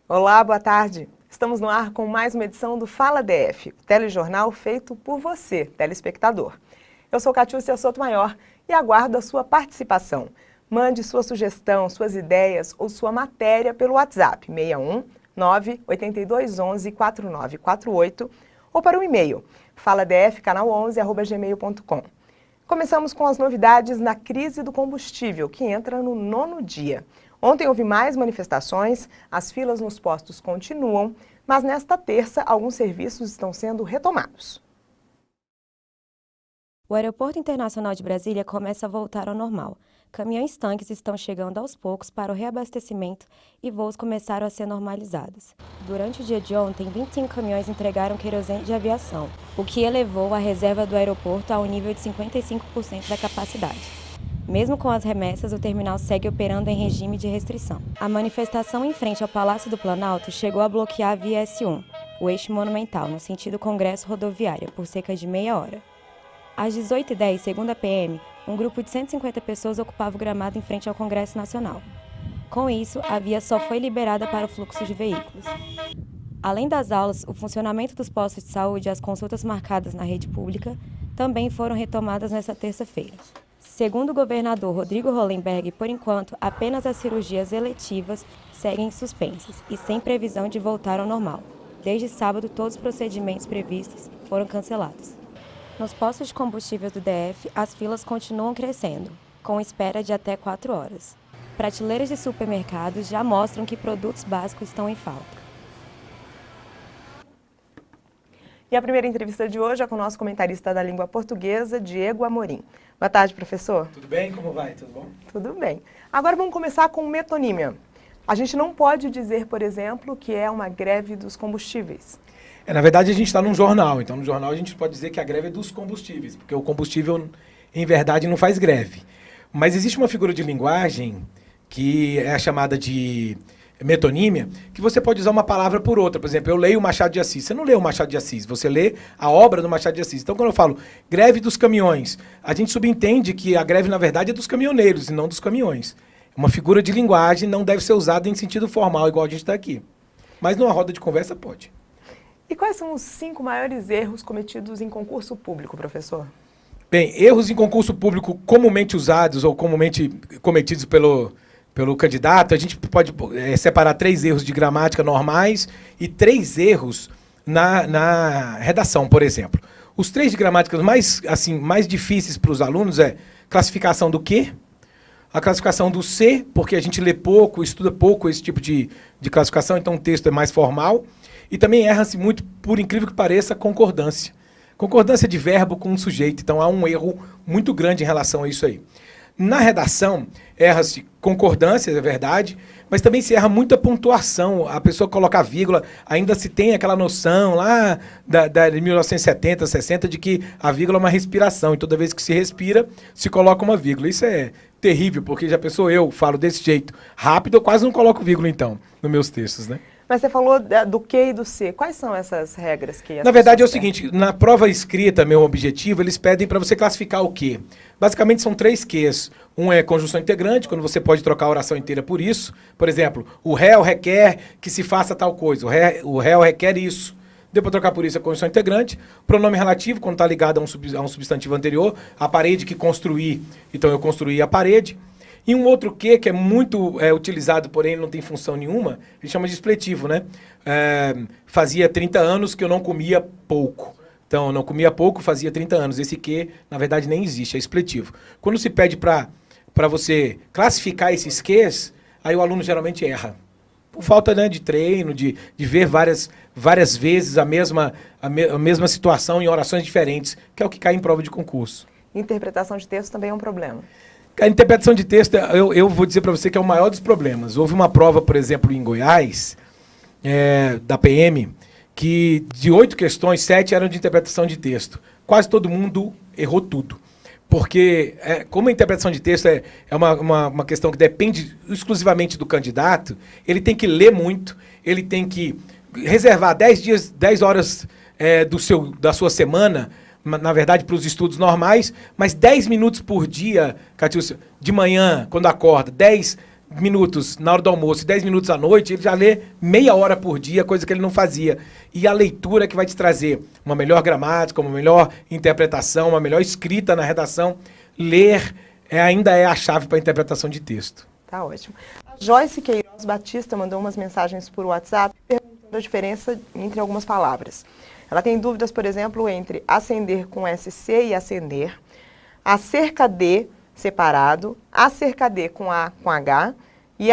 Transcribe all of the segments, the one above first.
Olá, boa tarde. Estamos no ar com mais uma edição do Fala DF, o telejornal feito por você, telespectador. Eu sou Catiúcia Sotomayor e aguardo a sua participação. Mande sua sugestão, suas ideias ou sua matéria pelo WhatsApp 61 98211 4948 ou para o e-mail faladfcanal11@gmail.com. Começamos com as novidades na crise do combustível, que entra no 9º dia. Ontem houve mais manifestações, as filas nos postos continuam, mas nesta terça alguns serviços estão sendo retomados. O Aeroporto Internacional de Brasília começa a voltar ao normal. Caminhões-tanques estão chegando aos poucos para o reabastecimento e voos começaram a ser normalizados. Durante o dia de ontem, 25 caminhões entregaram querosene de aviação, o que elevou a reserva do aeroporto ao nível de 55% da capacidade. Mesmo com as remessas, o terminal segue operando em regime de restrição. A manifestação em frente ao Palácio do Planalto chegou a bloquear a via S1, o eixo monumental, no sentido Congresso Rodoviária, por cerca de meia hora. Às 18h10, segundo a PM, um grupo de 150 pessoas ocupava o gramado em frente ao Congresso Nacional. Com isso, a via só foi liberada para o fluxo de veículos. Além das aulas, o funcionamento dos postos de saúde e as consultas marcadas na rede pública também foram retomadas nesta terça-feira. Segundo o governador Rodrigo Hollenberg, por enquanto, apenas as cirurgias eletivas seguem suspensas e sem previsão de voltar ao normal. Desde sábado, todos os procedimentos previstos foram cancelados. Nos postos de combustível do DF, as filas continuam crescendo, com espera de até 4 horas. Prateleiras de supermercados já mostram que produtos básicos estão em falta. E a primeira entrevista de hoje é com o nosso comentarista da língua portuguesa, Diego Amorim. Boa tarde, professor. Tudo bem? Como vai? Tudo bom? Tudo bem. Agora vamos começar com metonímia. A gente não pode dizer, por exemplo, que é uma greve dos combustíveis. Na verdade, a gente está num jornal, então no jornal a gente pode dizer que a greve é dos combustíveis, porque o combustível, em verdade, não faz greve. Mas existe uma figura de linguagem que é a chamada de metonímia, que você pode usar uma palavra por outra. Por exemplo, eu leio o Machado de Assis. Você não lê o Machado de Assis, você lê a obra do Machado de Assis. Então, quando eu falo greve dos caminhões, a gente subentende que a greve, na verdade, é dos caminhoneiros e não dos caminhões. Uma figura de linguagem não deve ser usada em sentido formal, igual a gente está aqui. Mas numa roda de conversa, pode. E quais são os 5 maiores erros cometidos em concurso público, professor? Bem, erros em concurso público comumente usados ou comumente cometidos pelo candidato, a gente pode separar 3 erros de gramática normais e 3 erros na redação, por exemplo. Os 3 de gramática mais difíceis para os alunos é classificação do que, a classificação do se, porque a gente lê pouco, estuda pouco esse tipo de classificação, então o texto é mais formal. E também erra-se muito, por incrível que pareça, concordância. Concordância de verbo com um sujeito, então há um erro muito grande em relação a isso aí. Na redação, erra-se concordância, é verdade, mas também se erra muita pontuação. A pessoa coloca a vírgula, ainda se tem aquela noção lá de 1970, 60, de que a vírgula é uma respiração, e toda vez que se respira, se coloca uma vírgula. Isso é terrível, porque já pensou, eu falo desse jeito rápido, eu quase não coloco vírgula, então, nos meus textos, né? Mas você falou do que e do se. Quais são essas regras que... Na verdade é o seguinte, na prova escrita, meu objetivo, eles pedem para você classificar o que. Basicamente são 3 ques. Um é conjunção integrante, quando você pode trocar a oração inteira por isso. Por exemplo, o réu requer que se faça tal coisa. O réu requer isso. Deu para trocar por isso a conjunção integrante. Pronome relativo, quando está ligado a um substantivo anterior. A parede que construí, então eu construí a parede. E um outro que é muito utilizado, porém não tem função nenhuma, ele chama de expletivo, né? Fazia 30 anos que eu não comia pouco. Então, eu não comia pouco, fazia 30 anos. Esse que, na verdade, nem existe, é expletivo. Quando se pede para você classificar esses ques, aí o aluno geralmente erra. Por falta, né, de treino, de ver várias vezes a mesma situação em orações diferentes, que é o que cai em prova de concurso. Interpretação de texto também é um problema. A interpretação de texto, eu vou dizer para você que é o maior dos problemas. Houve uma prova, por exemplo, em Goiás, da PM, que de 8 questões, 7 eram de interpretação de texto. Quase todo mundo errou tudo. Porque, como a interpretação de texto é uma questão que depende exclusivamente do candidato, ele tem que ler muito, ele tem que reservar 10 horas da sua semana, na verdade, para os estudos normais, mas 10 minutos por dia, Catiúcia, de manhã, quando acorda, 10 minutos na hora do almoço e 10 minutos à noite, ele já lê meia hora por dia, coisa que ele não fazia. E a leitura que vai te trazer uma melhor gramática, uma melhor interpretação, uma melhor escrita na redação. Ler ainda é a chave para a interpretação de texto. Tá ótimo. A Joyce Queiroz Batista mandou umas mensagens por WhatsApp perguntando a diferença entre algumas palavras. Ela tem dúvidas, por exemplo, entre acender com SC e acender, acerca de separado, acerca de com A com H e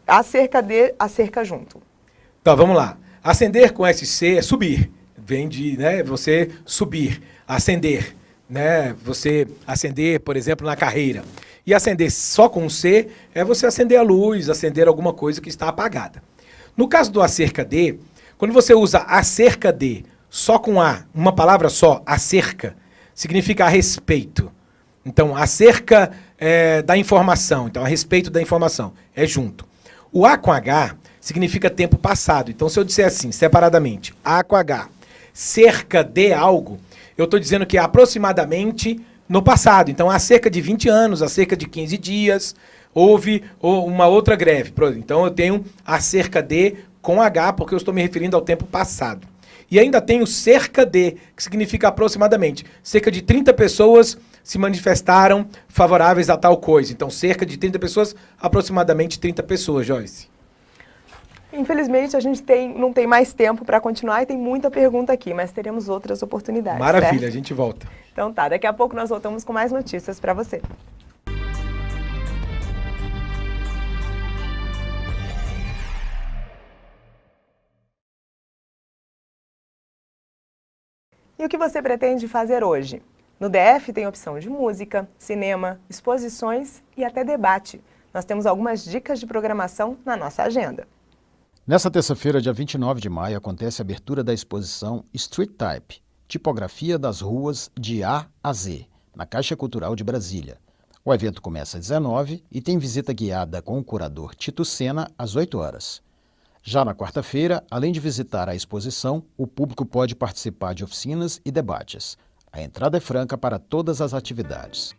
acerca de acerca junto. Então, vamos lá. Acender com SC é subir. Vem de, né, você subir, ascender, né? Você acender, por exemplo, na carreira. E acender só com C é você acender a luz, acender alguma coisa que está apagada. No caso do acerca de, quando você usa acerca de só com A, uma palavra só, acerca, significa a respeito. Então, acerca da informação, então a respeito da informação, é junto. O A com H significa tempo passado. Então, se eu disser assim, separadamente, A com H, cerca de algo, eu estou dizendo que é aproximadamente no passado. Então, há cerca de 20 anos, há cerca de 15 dias, houve uma outra greve. Então, eu tenho acerca de com H, porque eu estou me referindo ao tempo passado. E ainda tenho cerca de, que significa aproximadamente. Cerca de 30 pessoas se manifestaram favoráveis a tal coisa. Então, cerca de 30 pessoas, aproximadamente 30 pessoas, Joyce. Infelizmente, a gente não tem mais tempo para continuar e tem muita pergunta aqui, mas teremos outras oportunidades. Maravilha, certo? A gente volta. Então tá, daqui a pouco nós voltamos com mais notícias para você. E o que você pretende fazer hoje? No DF tem opção de música, cinema, exposições e até debate. Nós temos algumas dicas de programação na nossa agenda. Nesta terça-feira, dia 29 de maio, acontece a abertura da exposição Street Type, Tipografia das Ruas de A a Z, na Caixa Cultural de Brasília. O evento começa às 19h e tem visita guiada com o curador Tito Sena às 8 horas. Já na quarta-feira, além de visitar a exposição, o público pode participar de oficinas e debates. A entrada é franca para todas as atividades.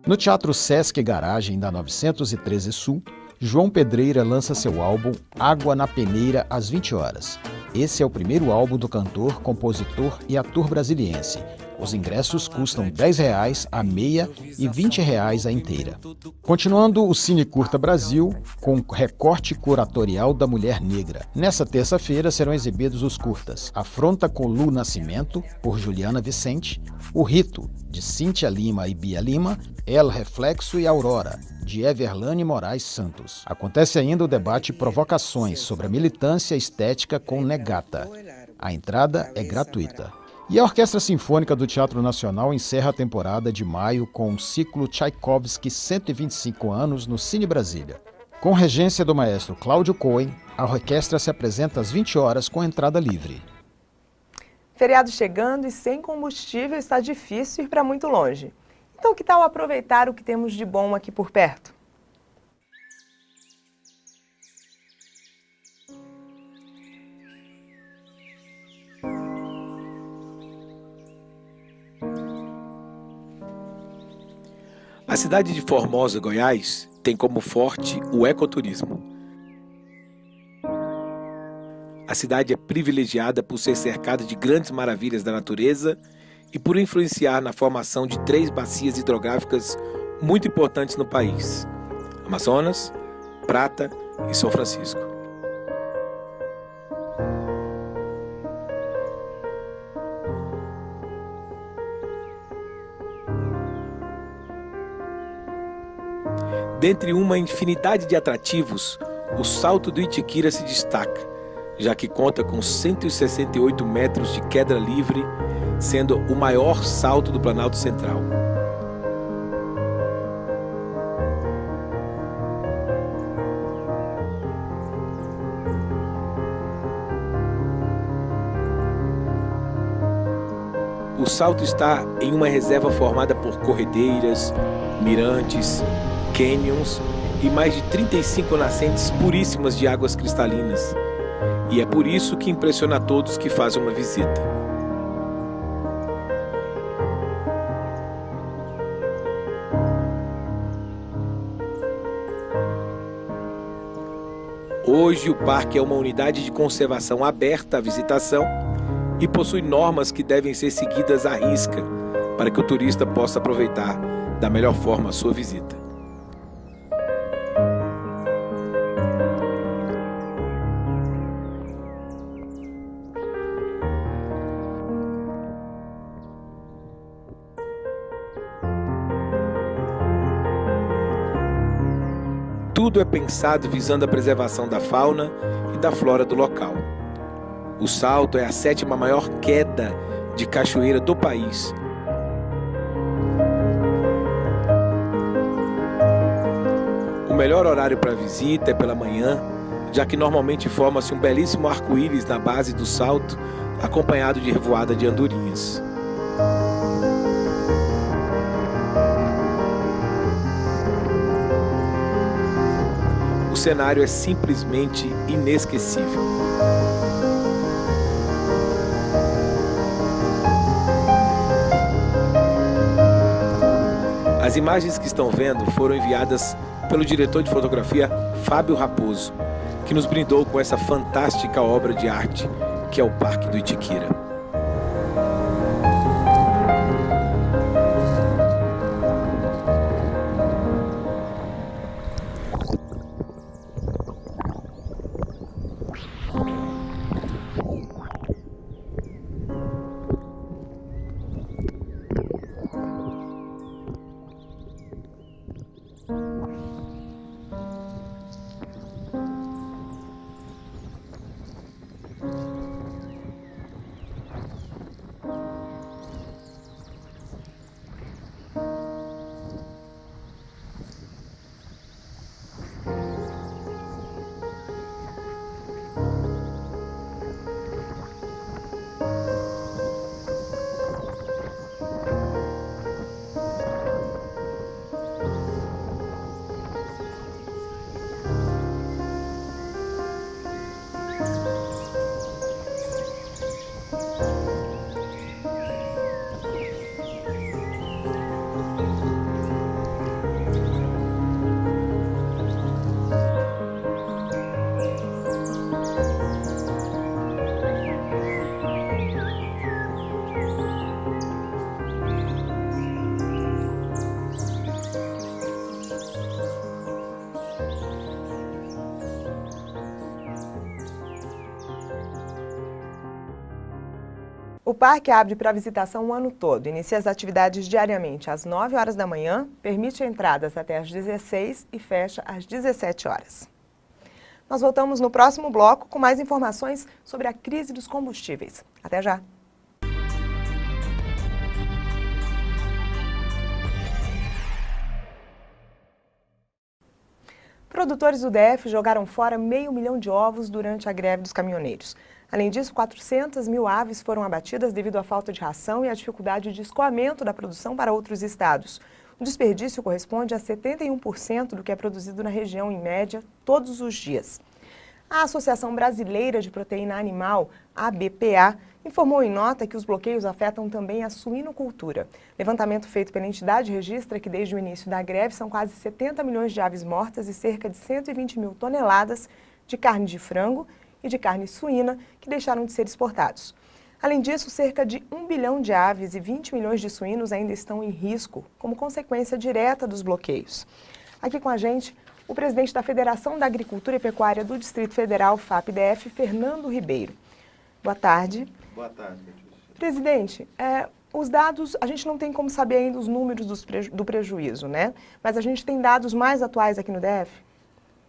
No Teatro Sesc Garagem da 913 Sul, João Pedreira lança seu álbum Água na Peneira às 20 horas. Esse é o primeiro álbum do cantor, compositor e ator brasiliense. Os ingressos custam R$10 a meia e R$20 a inteira. Continuando o Cine Curta Brasil, com recorte curatorial da mulher negra. Nessa terça-feira serão exibidos os curtas Afronta com Lu Nascimento, por Juliana Vicente, O Rito, de Cíntia Lima e Bia Lima, El Reflexo e Aurora, de Everlane Moraes Santos. Acontece ainda o debate Provocações sobre a militância estética com Negata. A entrada é gratuita. E a Orquestra Sinfônica do Teatro Nacional encerra a temporada de maio com o ciclo Tchaikovsky 125 anos no Cine Brasília. Com regência do maestro Cláudio Cohen, a orquestra se apresenta às 20 horas com entrada livre. Feriado chegando e sem combustível está difícil ir para muito longe. Então, que tal aproveitar o que temos de bom aqui por perto? A cidade de Formosa, Goiás, tem como forte o ecoturismo. A cidade é privilegiada por ser cercada de grandes maravilhas da natureza e por influenciar na formação de 3 bacias hidrográficas muito importantes no país: Amazonas, Prata e São Francisco. Dentre uma infinidade de atrativos, o Salto do Itiquira se destaca, já que conta com 168 metros de queda livre, sendo o maior salto do Planalto Central. O salto está em uma reserva formada por corredeiras, mirantes, canyons e mais de 35 nascentes puríssimas de águas cristalinas. E é por isso que impressiona a todos que fazem uma visita. Hoje, o parque é uma unidade de conservação aberta à visitação e possui normas que devem ser seguidas à risca para que o turista possa aproveitar da melhor forma a sua visita. Tudo é pensado visando a preservação da fauna e da flora do local. O Salto é a 7ª maior queda de cachoeira do país. O melhor horário para visita é pela manhã, já que normalmente forma-se um belíssimo arco-íris na base do Salto, acompanhado de revoada de andorinhas. O cenário é simplesmente inesquecível. As imagens que estão vendo foram enviadas pelo diretor de fotografia Fábio Raposo, que nos brindou com essa fantástica obra de arte que é o Parque do Itiquira. O parque abre para visitação o ano todo, inicia as atividades diariamente às 9 horas da manhã, permite entradas até às 16 e fecha às 17 horas. Nós voltamos no próximo bloco com mais informações sobre a crise dos combustíveis. Até já! Produtores do DF jogaram fora 500 mil de ovos durante a greve dos caminhoneiros. Além disso, 400 mil aves foram abatidas devido à falta de ração e à dificuldade de escoamento da produção para outros estados. O desperdício corresponde a 71% do que é produzido na região, em média, todos os dias. A Associação Brasileira de Proteína Animal, ABPA, informou em nota que os bloqueios afetam também a suinocultura. Levantamento feito pela entidade registra que desde o início da greve são quase 70 milhões de aves mortas e cerca de 120 mil toneladas de carne de frango e de carne suína que deixaram de ser exportados. Além disso, cerca de 1 bilhão de aves e 20 milhões de suínos ainda estão em risco, como consequência direta dos bloqueios. Aqui com a gente, o presidente da Federação da Agricultura e Pecuária do Distrito Federal, FAPDF, Fernando Ribeiro. Boa tarde. Boa tarde, Patrícia. Presidente, os dados, a gente não tem como saber ainda os números do prejuízo, né? Mas a gente tem dados mais atuais aqui no DF?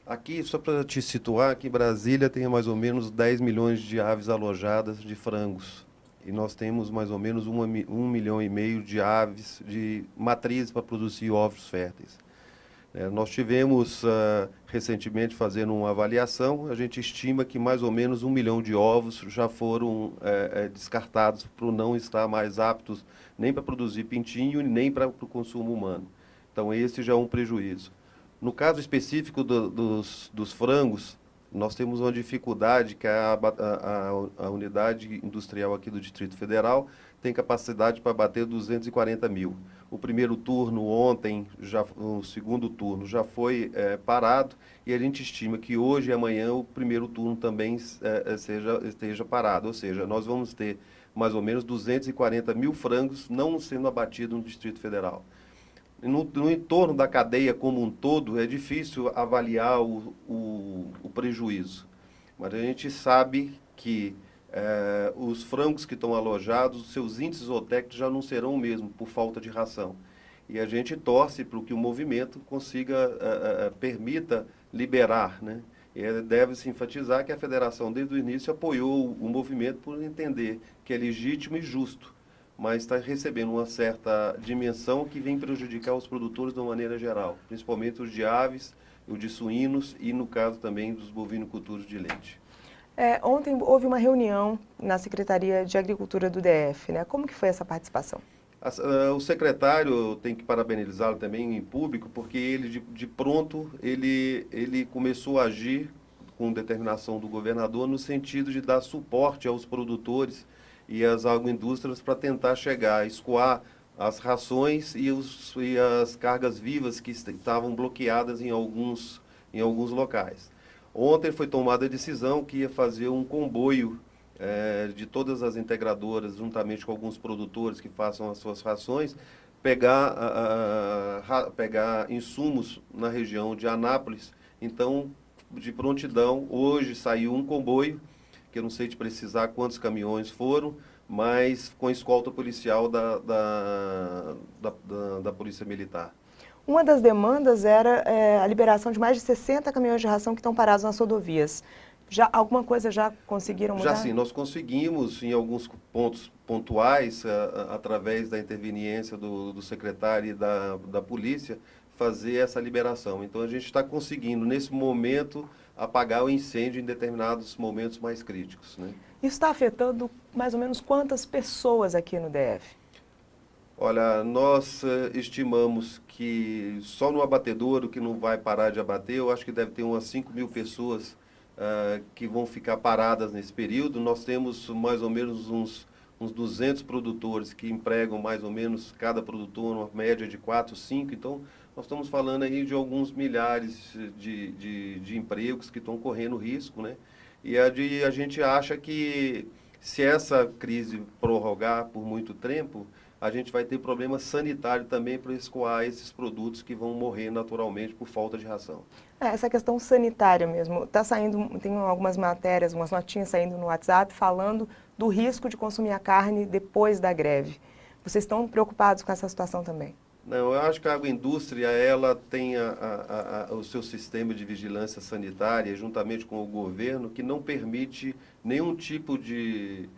Aqui, só para te situar, aqui em Brasília tem mais ou menos 10 milhões de aves alojadas de frangos. E nós temos mais ou menos 1,5 milhão de aves de matrizes para produzir ovos férteis. Nós tivemos recentemente fazendo uma avaliação, a gente estima que mais ou menos 1 milhão de ovos já foram descartados por não estar mais aptos nem para produzir pintinho nem para o consumo humano. Então esse já é um prejuízo. No caso específico dos frangos, nós temos uma dificuldade que a unidade industrial aqui do Distrito Federal tem capacidade para bater 240 mil. O primeiro turno ontem, o segundo turno já foi parado e a gente estima que hoje e amanhã o primeiro turno também esteja parado. Ou seja, nós vamos ter mais ou menos 240 mil frangos não sendo abatidos no Distrito Federal. No entorno da cadeia como um todo, é difícil avaliar o prejuízo. Mas a gente sabe que os frangos que estão alojados, os seus índices zootécnicos já não serão o mesmo, por falta de ração. E a gente torce para que o movimento permita liberar, né? E deve-se enfatizar que a federação, desde o início, apoiou o movimento por entender que é legítimo e justo, mas está recebendo uma certa dimensão que vem prejudicar os produtores de uma maneira geral, principalmente os de aves, os de suínos e, no caso, também dos bovinocultores de leite. Ontem houve uma reunião na Secretaria de Agricultura do DF, né? Como que foi essa participação? O secretário, tem que parabenizá-lo também em público, porque ele, de pronto, ele começou a agir com determinação do governador no sentido de dar suporte aos produtores e às agroindústrias para tentar escoar as rações e as cargas vivas que estavam bloqueadas em alguns locais. Ontem foi tomada a decisão que ia fazer um comboio de todas as integradoras, juntamente com alguns produtores que façam as suas rações, pegar insumos na região de Anápolis. Então, de prontidão, hoje saiu um comboio, que eu não sei te precisar quantos caminhões foram, mas com escolta policial da Polícia Militar. Uma das demandas era a liberação de mais de 60 caminhões de ração que estão parados nas rodovias. Alguma coisa já conseguiram mudar? Já sim, nós conseguimos, em alguns pontos pontuais, através da interveniência do secretário e da polícia, fazer essa liberação. Então, a gente está conseguindo, nesse momento, apagar o incêndio em determinados momentos mais críticos, né? Isso está afetando mais ou menos quantas pessoas aqui no DF? Olha, nós estimamos que só no abatedouro, que não vai parar de abater, eu acho que deve ter umas 5 mil pessoas que vão ficar paradas nesse período. Nós temos mais ou menos uns 200 produtores que empregam mais ou menos, cada produtor, uma média de 4, 5. Então, nós estamos falando aí de alguns milhares de empregos que estão correndo risco, né? E a gente acha que se essa crise prorrogar por muito tempo, a gente vai ter problema sanitário também para escoar esses produtos que vão morrer naturalmente por falta de ração. Essa questão sanitária mesmo, está saindo, tem algumas matérias, umas notinhas saindo no WhatsApp falando do risco de consumir a carne depois da greve. Vocês estão preocupados com essa situação também? Não, eu acho que a agroindústria, ela tem o seu sistema de vigilância sanitária, juntamente com o governo, que não permite nenhum tipo de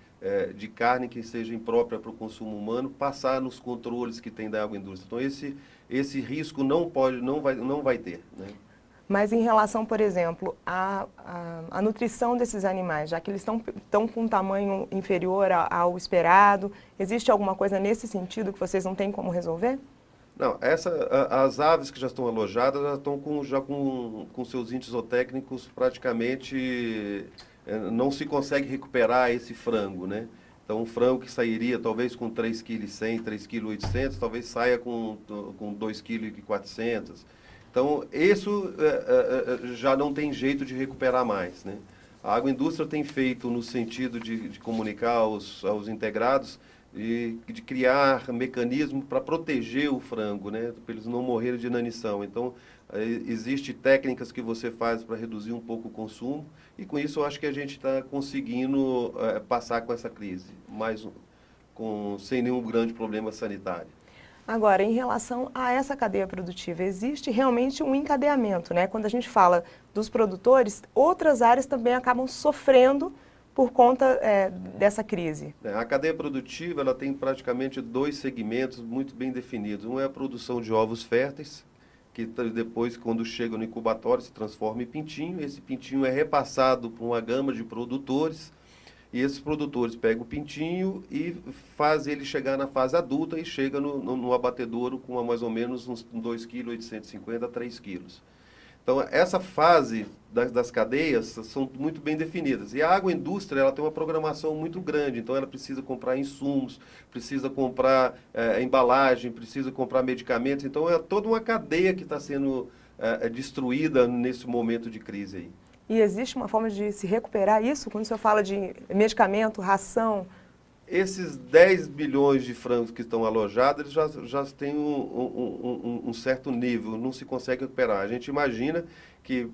carne que seja imprópria para o consumo humano passar nos controles que tem da agroindústria. Então, esse risco não vai ter, né? Mas em relação, por exemplo, à nutrição desses animais, já que eles estão com um tamanho inferior ao esperado, existe alguma coisa nesse sentido que vocês não têm como resolver? Não, as aves que já estão alojadas já estão com seus índices zootécnicos praticamente, não se consegue recuperar esse frango, né? Então, um frango que sairia talvez com 3,1 kg, 3,8 kg, talvez saia com 2,4 kg. Então, isso já não tem jeito de recuperar mais, né? A agroindústria tem feito no sentido de comunicar aos integrados e de criar mecanismo para proteger o frango, né? Para eles não morrerem de inanição. Então, existem técnicas que você faz para reduzir um pouco o consumo e com isso eu acho que a gente está conseguindo passar com essa crise, sem nenhum grande problema sanitário. Agora, em relação a essa cadeia produtiva, existe realmente um encadeamento, né? Quando a gente fala dos produtores, outras áreas também acabam sofrendo por conta dessa crise. A cadeia produtiva, ela tem praticamente 2 segmentos muito bem definidos. Um é a produção de ovos férteis, que depois, quando chega no incubatório, se transforma em pintinho. Esse pintinho é repassado por uma gama de produtores, e esses produtores pegam o pintinho e fazem ele chegar na fase adulta e chega no abatedouro com mais ou menos uns 2,850 kg a 3 kg. Então, essa fase das cadeias são muito bem definidas. E a agroindústria, ela tem uma programação muito grande, então ela precisa comprar insumos, precisa comprar embalagem, precisa comprar medicamentos. Então, é toda uma cadeia que está sendo destruída nesse momento de crise aí. E existe uma forma de se recuperar isso? Quando o senhor fala de medicamento, ração... Esses 10 bilhões de frangos que estão alojados, eles já têm um certo nível, não se consegue recuperar. A gente imagina que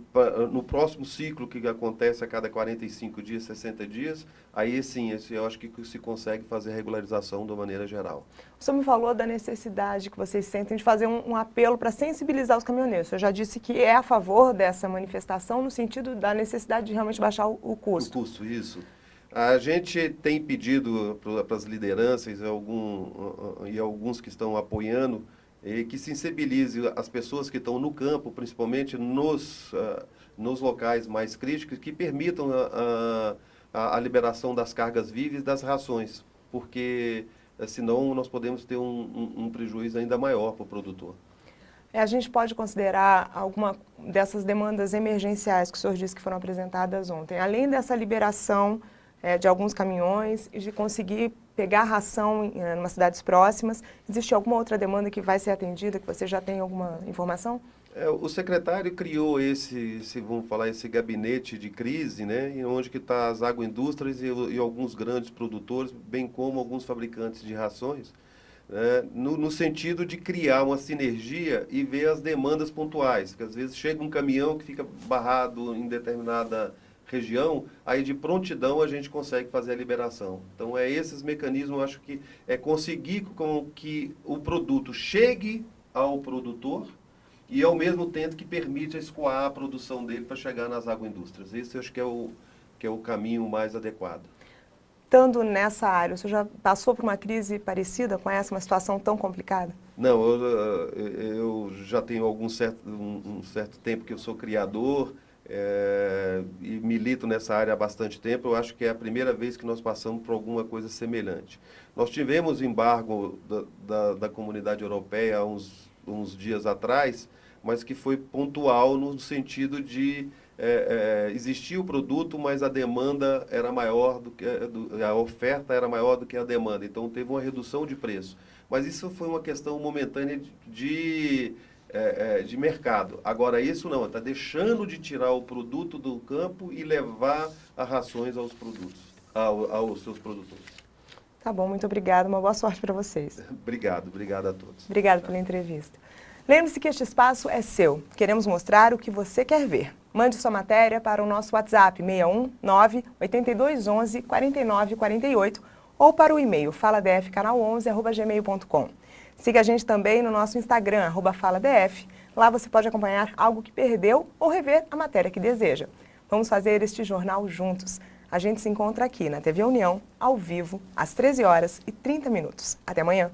no próximo ciclo, que acontece a cada 45 dias, 60 dias, aí sim, eu acho que se consegue fazer a regularização de uma maneira geral. O senhor me falou da necessidade que vocês sentem de fazer um apelo para sensibilizar os caminhoneiros. O senhor já disse que é a favor dessa manifestação no sentido da necessidade de realmente baixar o custo. O custo, isso. A gente tem pedido para as lideranças e alguns que estão apoiando que sensibilize as pessoas que estão no campo, principalmente nos locais mais críticos, que permitam a liberação das cargas vivas e das rações, porque senão nós podemos ter um prejuízo ainda maior para o produtor. A gente pode considerar alguma dessas demandas emergenciais que o senhor disse que foram apresentadas ontem, além dessa liberação de alguns caminhões e de conseguir pegar ração em umas cidades próximas. Existe alguma outra demanda que vai ser atendida, que você já tem alguma informação? O secretário criou vamos falar, esse gabinete de crise, né, onde que está as agroindústrias e alguns grandes produtores, bem como alguns fabricantes de rações, no sentido de criar uma sinergia e ver as demandas pontuais, que às vezes chega um caminhão que fica barrado em determinada região, aí de prontidão a gente consegue fazer a liberação. Então, esses mecanismos, eu acho que é conseguir com que o produto chegue ao produtor e, ao mesmo tempo, que permite escoar a produção dele para chegar nas agroindústrias. Esse, eu acho que é o caminho mais adequado. Estando nessa área, o senhor já passou por uma crise parecida com essa, uma situação tão complicada? Não, eu já tenho um certo tempo que eu sou criador, e milito nessa área há bastante tempo. Eu acho que é a primeira vez que nós passamos por alguma coisa semelhante. Nós tivemos embargo da comunidade europeia há uns dias atrás, mas que foi pontual no sentido de existia o produto, mas a demanda era maior a oferta era maior do que a demanda. Então teve uma redução de preço. Mas isso foi uma questão momentânea de mercado. Agora, isso não, está deixando de tirar o produto do campo e levar as rações aos seus produtores. Tá bom, muito obrigada, uma boa sorte para vocês. Obrigado a todos. Obrigada pela entrevista. Lembre-se que este espaço é seu. Queremos mostrar o que você quer ver. Mande sua matéria para o nosso WhatsApp 619-8211-4948 ou para o e-mail faladfcanal11@gmail.com. Siga a gente também no nosso Instagram, @faladf. Lá você pode acompanhar algo que perdeu ou rever a matéria que deseja. Vamos fazer este jornal juntos. A gente se encontra aqui na TV União, ao vivo, às 13h30. Até amanhã.